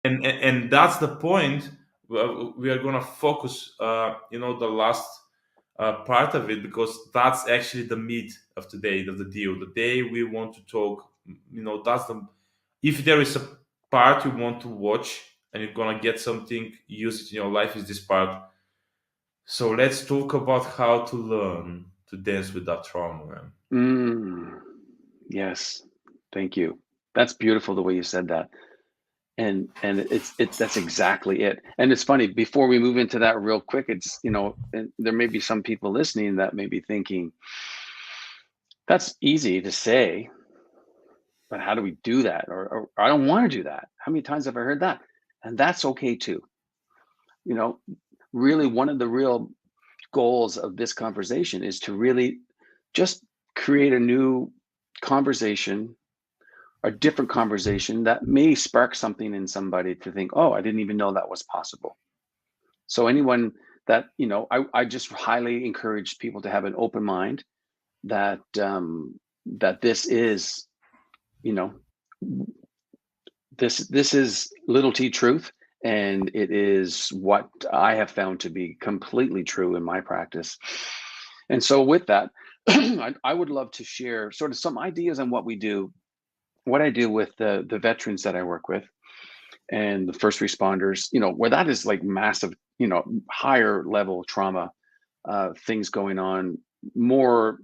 And that's the point. We are going to focus the last part of it, because that's actually the meat of today, of the deal, the day we want to talk. That's the, if there is a part you want to watch and you're going to get something, use it in your life, is this part. So let's talk about how to learn to dance with that trauma, man. Mm, yes, thank you. That's beautiful the way you said that. And it's that's exactly it. And it's funny, before we move into that real quick, it's, and there may be some people listening that may be thinking, that's easy to say, but how do we do that? Or I don't want to do that. How many times have I heard that? And that's okay too. You know, really one of the real goals of this conversation is to really just create a new conversation, a different conversation that may spark something in somebody to think, oh, I didn't even know that was possible. So anyone that, I just highly encourage people to have an open mind that that this is, you know, this is little t truth, and it is what I have found to be completely true in my practice. And so with that, I would love to share sort of some ideas on what we do, what I do with the veterans that I work with and the first responders, where that is like massive, higher level trauma, things going on, more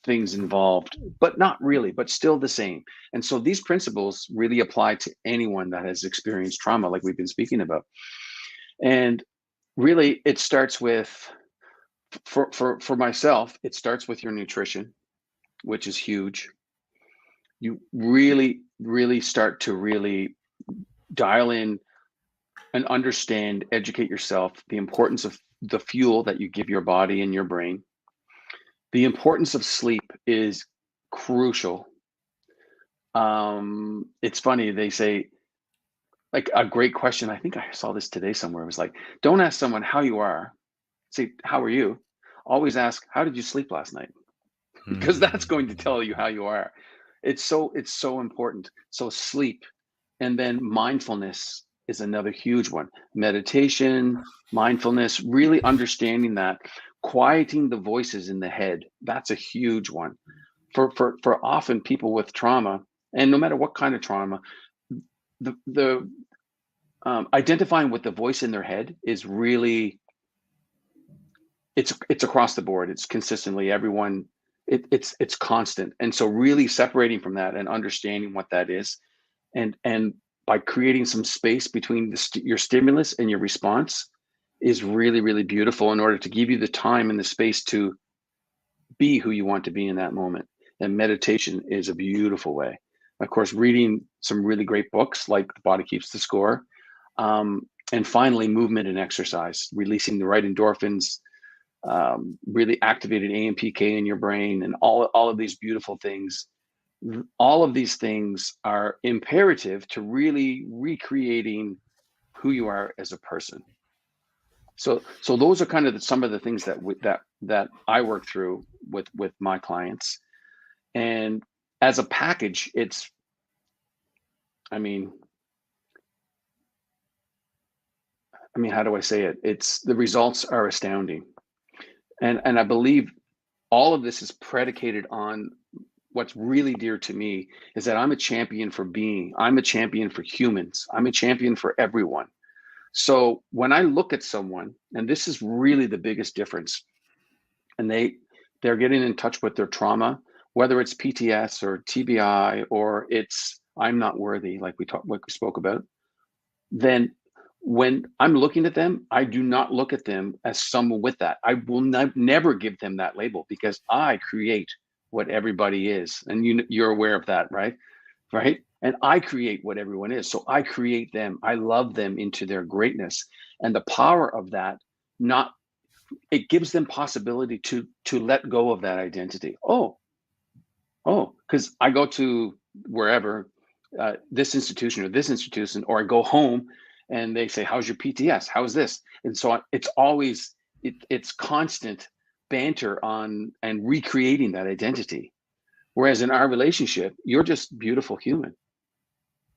things involved, but not really, but still the same. And so these principles really apply to anyone that has experienced trauma, like we've been speaking about. And really, it starts with, for myself, it starts with your nutrition, which is huge. You really, really start to really dial in and understand, educate yourself the importance of the fuel that you give your body and your brain. The importance of sleep is crucial. It's funny, they say, like, a great question. I think I saw this today somewhere. It was like, don't ask someone how you are. Say, how are you? Always ask, how did you sleep last night? Because that's going to tell you how you are. It's so important. So sleep, and then mindfulness is another huge one. Meditation, mindfulness, really understanding that, quieting the voices in the head. That's a huge one. For often people with trauma, and no matter what kind of trauma, the identifying with the voice in their head is really, it's across the board. It's consistently everyone. It's constant, and so really separating from that and understanding what that is, and by creating some space between your stimulus and your response is really, really beautiful, in order to give you the time and the space to be who you want to be in that moment. And meditation is a beautiful way. Of course, reading some really great books like The Body Keeps the Score. And finally, movement and exercise, releasing the right endorphins, really activating AMPK in your brain, and all of these beautiful things. All of these things are imperative to really recreating who you are as a person. So those are kind of some of the things that I work through with my clients. And as a package, it's, I mean, how do I say it? It's, the results are astounding. And I believe all of this is predicated on what's really dear to me, is that I'm a champion for being. I'm a champion for humans. I'm a champion for everyone. So when I look at someone, and this is really the biggest difference, and they're getting in touch with their trauma, whether it's PTS or TBI, or it's I'm not worthy, like we spoke about, then when I'm looking at them, I do not look at them as someone with that. I will never give them that label, because I create what everybody is, and you're aware of that, right? Right? And I create what everyone is. So I create them. I love them into their greatness, and the power of that. Not It gives them possibility to let go of that identity. Because I go to wherever, this institution or this institution, or I go home and they say, how's your PTS? How's this? And so it's always, it's constant banter on and recreating that identity. Whereas in our relationship, you're just beautiful human.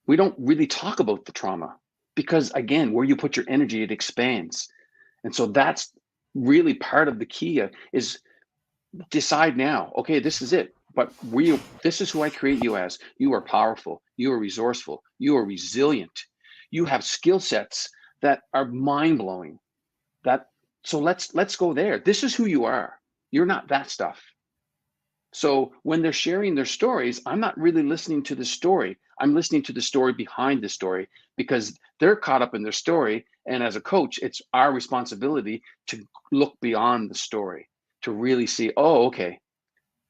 We don't really talk about the trauma. because again, where you put your energy, it expands. And so that's really part of the key, is decide now, okay, this is it. But this is who I create you as. You are powerful. You are resourceful. You are resilient. You have skill sets that are mind blowing. That so let's go there. This is who you are. You're not that stuff. So when they're sharing their stories, I'm not really listening to the story. I'm listening to the story behind the story, because they're caught up in their story. And as a coach, it's our responsibility to look beyond the story, to really see, oh, okay,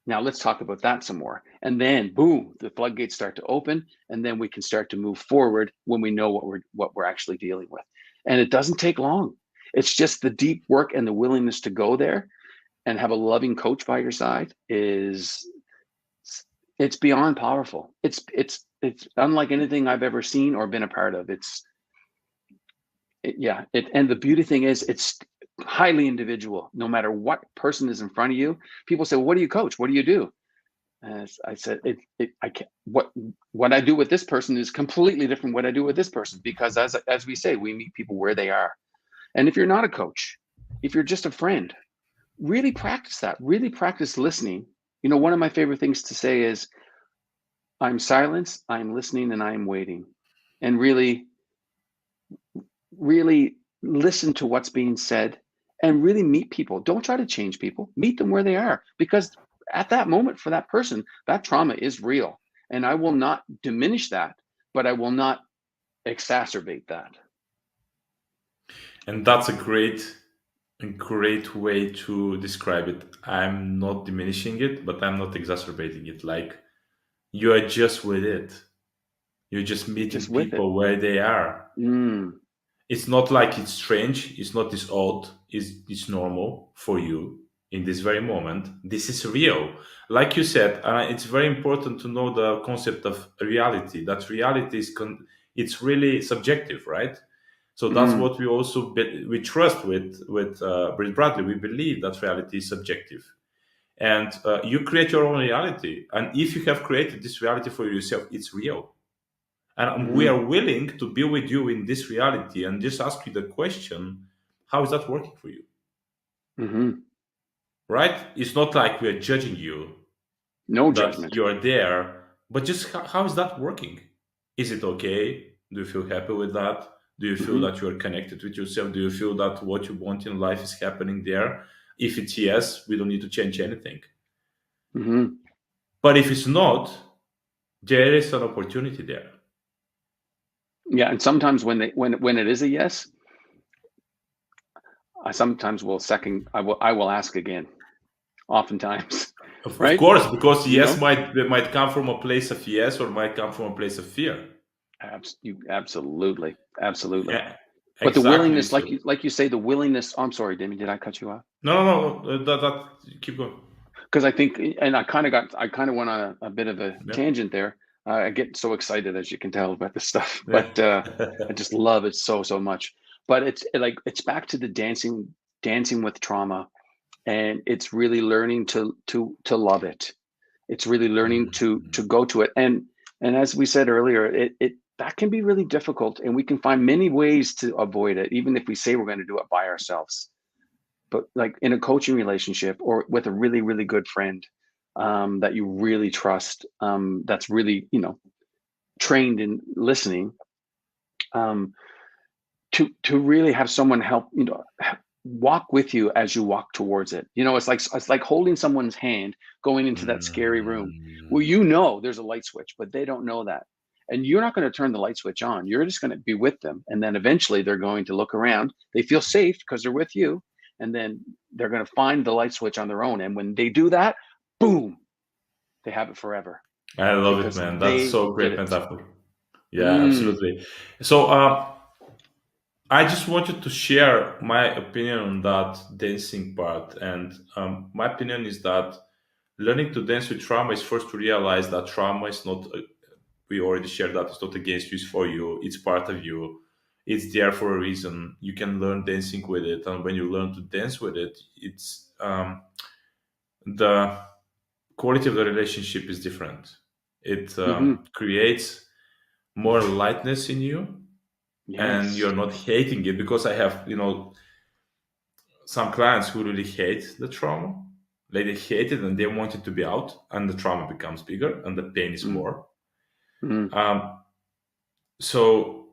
now let's talk about that some more. And then boom, the floodgates start to open, and then we can start to move forward when we know what we're actually dealing with. And it doesn't take long. It's just the deep work and the willingness to go there and have a loving coach by your side it's beyond powerful. It's unlike anything I've ever seen or been a part of. Yeah, and the beauty thing is it's highly individual. No matter what person is in front of you, people say, well, "What do you coach? What do you do?" And I said, I can't, what I do with this person is completely different what I do with this person, because as we say, we meet people where they are. And if you're not a coach, if you're just a friend, really practice that. Really practice listening. One of my favorite things to say is, I'm silence, I'm listening, and I'm waiting. And really, really listen to what's being said, and really meet people. Don't try to change people. Meet them where they are, because at that moment for that person, that trauma is real. And I will not diminish that, but I will not exacerbate that. And that's a great way to describe it. I'm not diminishing it, but I'm not exacerbating it. Like, you are just with it. You're just Just meeting with it. people where they are. Mm, It's not like it's strange. It's not this odd. It's normal for you in this very moment. This is real. Like you said, it's very important to know the concept of reality. That reality it's really subjective, right? So that's mm, what we also we trust with Bradley. We believe that reality is subjective, and you create your own reality. And if you have created this reality for yourself, it's real, and we mm-hmm, are willing to be with you in this reality and just ask you the question, how is that working for you? mm-hmm. Right? It's not like we are judging you No that judgment. you're there, but just how is that working? Is it okay? Do you feel happy with that? Do you feel Mm-hmm, that you are connected with yourself? Do you feel that what you want in life is happening there? If it's yes, we don't need to change anything. mm-hmm. But if it's not, there is an opportunity there. Yeah, and sometimes when it is a yes, I sometimes will second. I will ask again. Oftentimes, Of right? course, because You yes know, might come from a place of yes or might come from a place of fear. absolutely, absolutely. Yeah, But the exactly. willingness, like So you say, the willingness. I'm sorry, Dimi, did I cut you off? no. That keep going. Because I think, and I kind of went on a bit of a Yeah, tangent there. I get so excited, as you can tell, about this stuff, yeah. but I just love it so much. But it's back to the dancing with trauma, and it's really learning to love it. It's really learning to Mhm. go to it, and as we said earlier, it that can be really difficult, and we can find many ways to avoid it, even if we say we're going to do it by ourselves. But like in a coaching relationship or with a really really good friend, that you really trust, that's really trained in listening, um, to really have someone help walk with you as you walk towards it. It's like holding someone's hand going into that scary room where Mm. there's a light switch, but they don't know that. And you're not going to turn the light switch on. You're just going to be with them. And then eventually they're going to look around. They feel safe because they're with you. And then they're going to find the light switch on their own. And when they do that, boom, they have it forever I love it, because man. That's they so did great it. metaphor. Yeah, Mm, absolutely. So I just wanted to share my opinion on that dancing part, and my opinion is that learning to dance with trauma is first to realize that trauma is not. We already shared that it's not against you; it's for you. It's part of you. It's there for a reason. You can learn dancing with it, and when you learn to dance with it, it's the quality of the relationship is different. It hmm creates more lightness in you, and Yes. you're not hating it. Because I have, some clients who really hate the trauma. Like they hate it and they want it to be out, and the trauma becomes bigger and the pain is Mm, more. mm, Um, so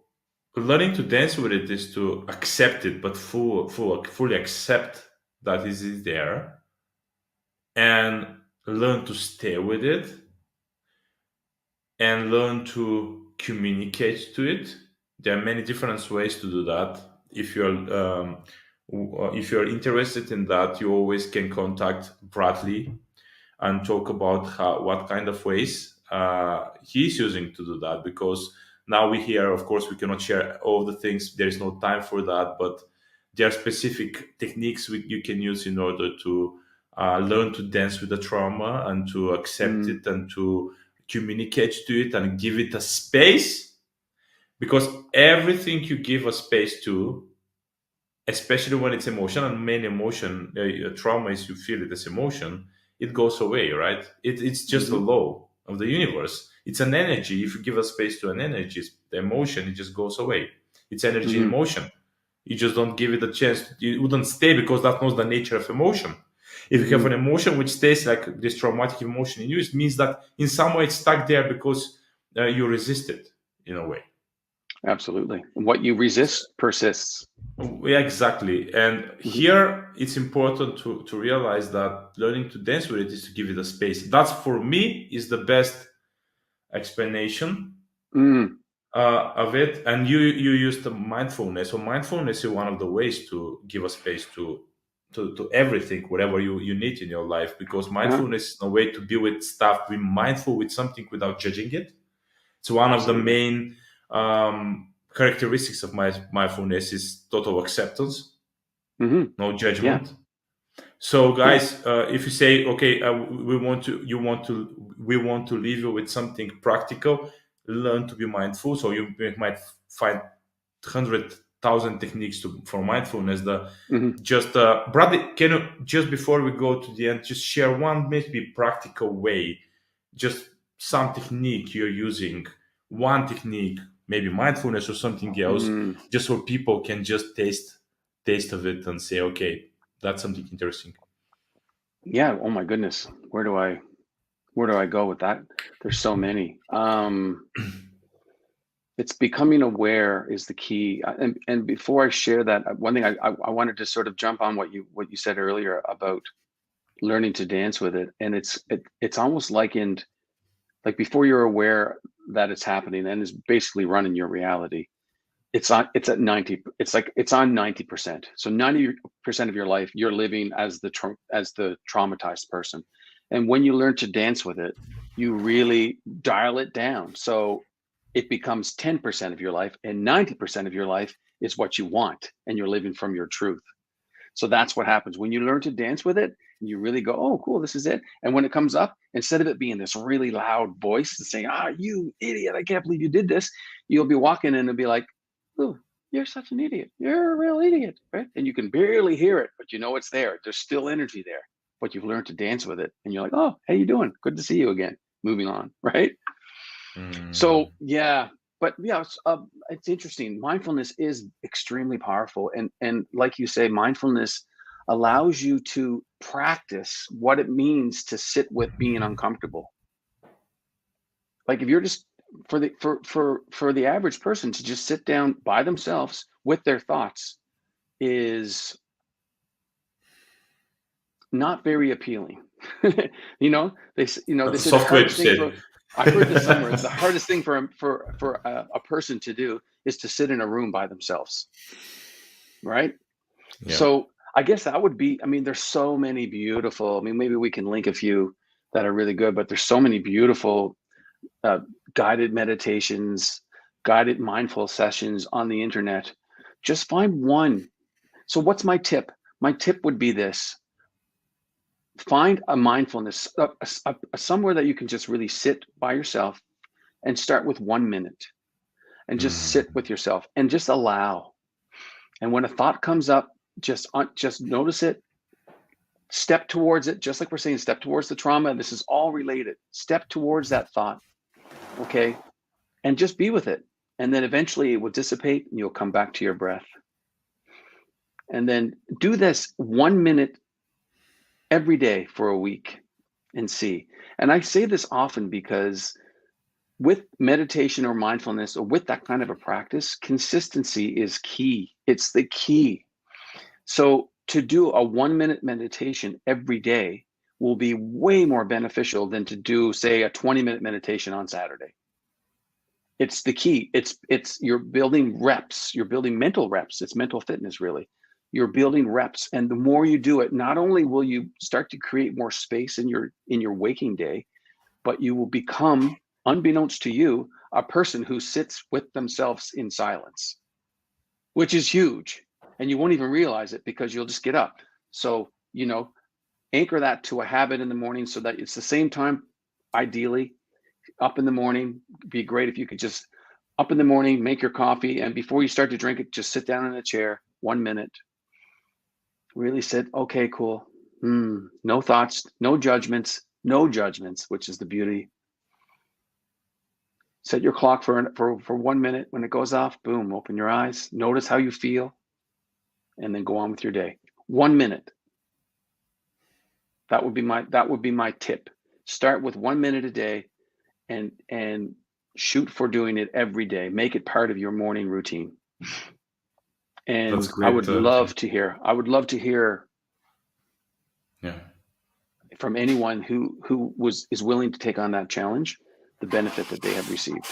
learning to dance with it is to accept it, but fully accept that it is there, and learn to stay with it, and learn to communicate to it. There are many different ways to do that. If you're interested in that, you always can contact Bradley and talk about what kind of ways he's using to do that. Because now we hear, of course, we cannot share all the things. There is no time for that, but there are specific techniques you can use in order to learn to dance with the trauma and to accept mm, it and to communicate to it and give it a space. Because everything you give a space to, especially when it's emotion, and main emotion, trauma is, you feel it as emotion, it goes away, right? It's just a mhm, law of the universe. It's an energy. If you give a space to an energy, the emotion, it just goes away. It's energy in mhm, motion. You just don't give it a chance. You wouldn't stay, because that's not the nature of emotion. If you have an mhm. emotion which stays like this traumatic emotion in you, it means that in some way it's stuck there because you resist it in a way. Absolutely. What you resist persists. Yeah, exactly. And Mhm. here it's important to realize that learning to dance with it is to give it a space. That's, for me, is the best explanation Mm, of it. And you used the mindfulness. So mindfulness is one of the ways to give a space to everything, whatever you need in your life. Because uh-huh. mindfulness is a way to be with stuff, be mindful with something without judging it. It's one of the Absolutely. main characteristics of mindfulness is total acceptance, Hmm. no Yeah. judgment. So, Yeah. guys, if you say, okay, we want to leave you with something practical, learn to be mindful. So you might find 100,000 techniques for mindfulness. Hmm. Bradley, can you, just before we go to the end, just share one maybe practical way, just some technique you're using, one technique, maybe mindfulness or something else, Mm. just so people can just taste of it and say, okay, that's something interesting. Yeah. Oh my goodness. Where do I go with that? There's so many. It's becoming aware is the key. And before I share that, one thing I wanted to sort of jump on what you said earlier about learning to dance with it. And it's almost likened, like, before you're aware that it's happening and is basically running your reality. It's at 90. It's like it's on 90%. So 90% of your life you're living as the traumatized person. And when you learn to dance with it, you really dial it down. So it becomes 10% of your life, and 90% of your life is what you want, and you're living from your truth. So that's what happens when you learn to dance with it. And you really go, oh, cool, this is it. And when it comes up, instead of it being this really loud voice and saying, ah, you idiot, I can't believe you did this, you'll be walking in and be like, oh, you're such an idiot. You're a real idiot, right? And you can barely hear it, but you know it's there. There's still energy there, but you've learned to dance with it. And you're like, oh, how you doing? Good to see you again. Moving on, right? So Mm. yeah, but yeah, it's interesting. Mindfulness is extremely powerful, and like you say, mindfulness allows you to practice what it means to sit with being uncomfortable. Like, if you're just for the average person to just sit down by themselves with their thoughts is not very appealing. They That's a say the soft way to hardest thing say for I've heard this somewhere. it. The hardest thing for a person to do is to sit in a room by themselves, right? Yeah. So I guess that would be. I mean, there's so many beautiful. I mean, maybe we can link a few that are really good, but there's so many beautiful uh, guided meditations, guided mindful sessions on the internet. Just find one. So what's my tip? My tip would be this: find a mindfulness somewhere that you can just really sit by yourself and start with 1 minute and just sit Mm. with yourself and just allow. And when a thought comes up, just notice it, step towards it, just like we're saying, step towards the trauma. This is all related. Step towards that thought, okay, and just be with it. And then eventually it will dissipate and you'll come back to your breath. And then do this 1 minute every day for a week and see. And I say this often because with meditation or mindfulness or with that kind of a practice, consistency is key. It's the key. So to do a 1 minute meditation every day will be way more beneficial than to do, say, a 20-minute meditation on Saturday. It's the key. It's you're building reps. You're building mental reps. It's mental fitness, really. You're building reps, and the more you do it, not only will you start to create more space in your waking day, but you will become, unbeknownst to you, a person who sits with themselves in silence, which is huge. And you won't even realize it because you'll just get up. So, anchor that to a habit in the morning so that it's the same time, ideally, up in the morning. Be great if you could just up in the morning, make your coffee, and before you start to drink it, just sit down in a chair, 1 minute. Really sit, okay, cool. No thoughts, no judgments, which is the beauty. Set your clock for 1 minute. When it goes off, boom, open your eyes, notice how you feel, and then go on with your day. 1 minute. That would be my tip. Start with 1 minute a day and shoot for doing it every day. Make it part of your morning routine. And That's great. I would love to hear Yeah. from anyone who is willing to take on that challenge, the benefit that they have received.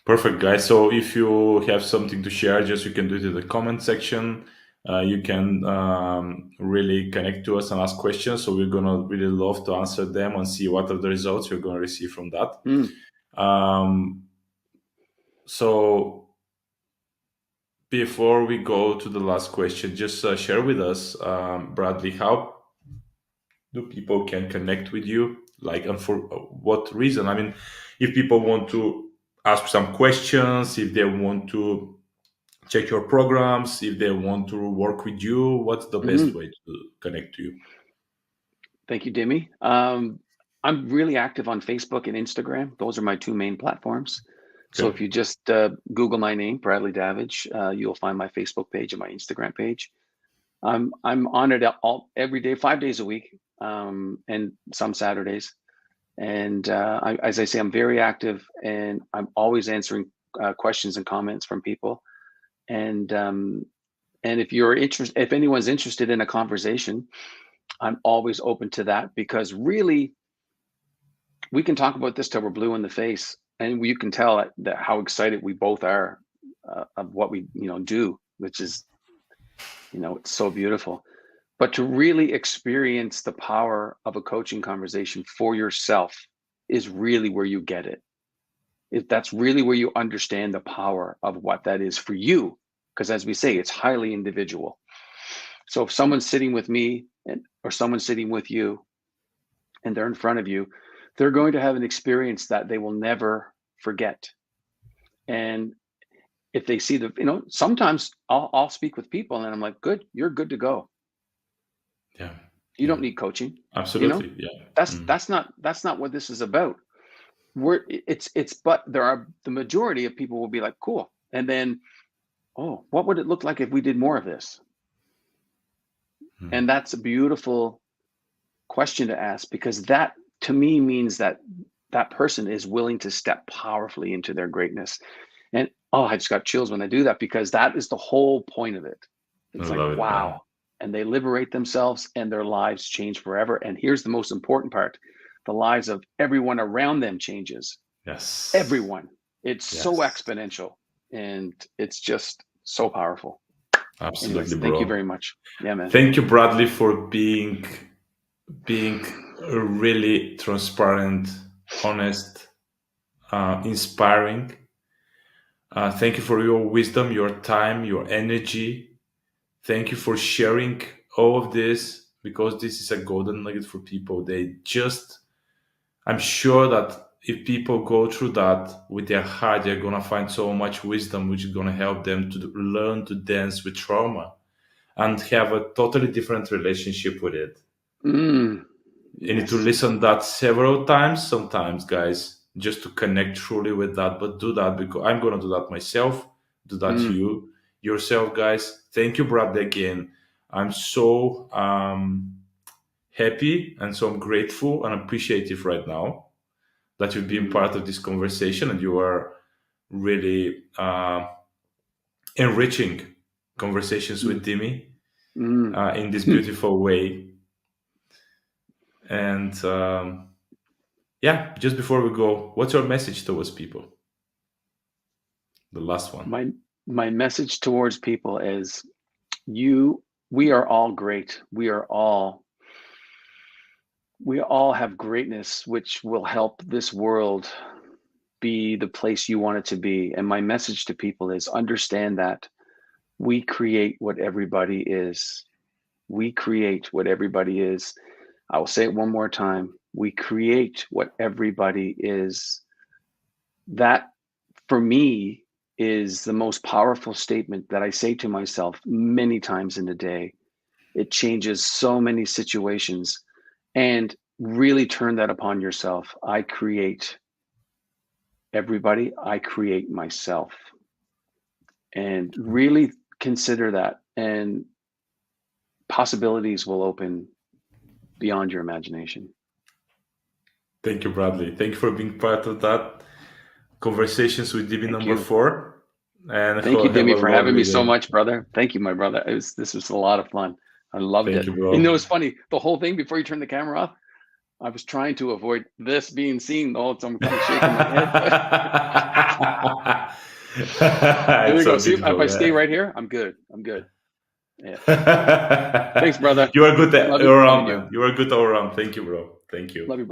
Perfect, guys. So if you have something to share, just you can do it in the comment section. You can really connect to us and ask questions. So we're gonna really love to answer them and see what are the results you're gonna receive from that. So before we go to the last question, just share with us, Bradley, how do people can connect with you? Like, and for what reason? I mean, if people want to ask some questions, if they want to check your programs, if they want to work with you, what's the best way to connect to you? Thank you, Dimi. I'm really active on Facebook and Instagram. Those are my two main platforms. So Okay. if you just Google my name, Bradley Davidge, you'll find my Facebook page and my Instagram page. I'm on it every day, 5 days a week, and some Saturdays. And as I say, I'm very active, and I'm always answering questions and comments from people. And if anyone's interested in a conversation, I'm always open to that, because really, we can talk about this till we're blue in the face, and you can tell that how excited we both are of what we do, which is it's so beautiful. But to really experience the power of a coaching conversation for yourself is really where you get it. That's really where you understand the power of what that is for you, because as we say, it's highly individual. So if someone's sitting with me or someone's sitting with you and they're in front of you, they're going to have an experience that they will never forget. And if they see sometimes I'll speak with people and I'm like, good, you're good to go. Yeah. You don't need coaching. Absolutely. Yeah. That's not what this is about. But the majority of people will be like, cool. And then, oh, what would it look like if we did more of this? And that's a beautiful question to ask, because that to me means that person is willing to step powerfully into their greatness. And I just got chills when I do that, because that is the whole point of it. It's like, wow. Yeah. And they liberate themselves and their lives change forever. And here's the most important part. The lives of everyone around them changes. Yes. Everyone. It's so exponential, and it's just so powerful. Absolutely. Anyways, bro. Thank you very much. Yeah, man. Thank you, Bradley, for being really transparent, honest, inspiring. Thank you for your wisdom, your time, your energy. Thank you for sharing all of this, because this is a golden nugget for people. I'm sure that if people go through that with their heart, they're going to find so much wisdom, which is going to help them to learn to dance with trauma and have a totally different relationship with it. You need to listen that several times. Sometimes, guys, just to connect truly with that. But do that, because I'm going to do that myself. Do that to Mm. you yourself, guys. Thank you, Bradley, again. I'm so happy and so I'm grateful and appreciative right now that you've been Mm. part of this conversation, and you are really enriching conversations Mm. with Dimi Mm. in this beautiful way. And yeah, just before we go, what's your message towards people? The last one. My message towards people is we are all great. We all have greatness which will help this world be the place you want it to be. And my message to people is understand that we create what everybody is. We create what everybody is. I will say it one more time. We create what everybody is. That, for me, is the most powerful statement that I say to myself many times in a day. It changes so many situations. And really turn that upon yourself. I create everybody, I create myself. And really consider that, and possibilities will open beyond your imagination. Thank you, Bradley. Thank you for being part of that conversations with DB Thank number you. 4. And Thank you, have a Dimi, for having me lovely so day. much, brother. Thank you, my brother. This was a lot of fun. I loved Thank it. you, You know, bro. it's funny. The whole thing before you turn the camera off, I was trying to avoid this being seen the whole time. I'm kind of shaking my head. There we It's go. so See, if beautiful, I stay man. right here, I'm good. I'm good. Yeah. Thanks, brother. You are good Love you. all Loving around, you. man. You are good all around. Thank you, bro. Thank you. Love you, brother.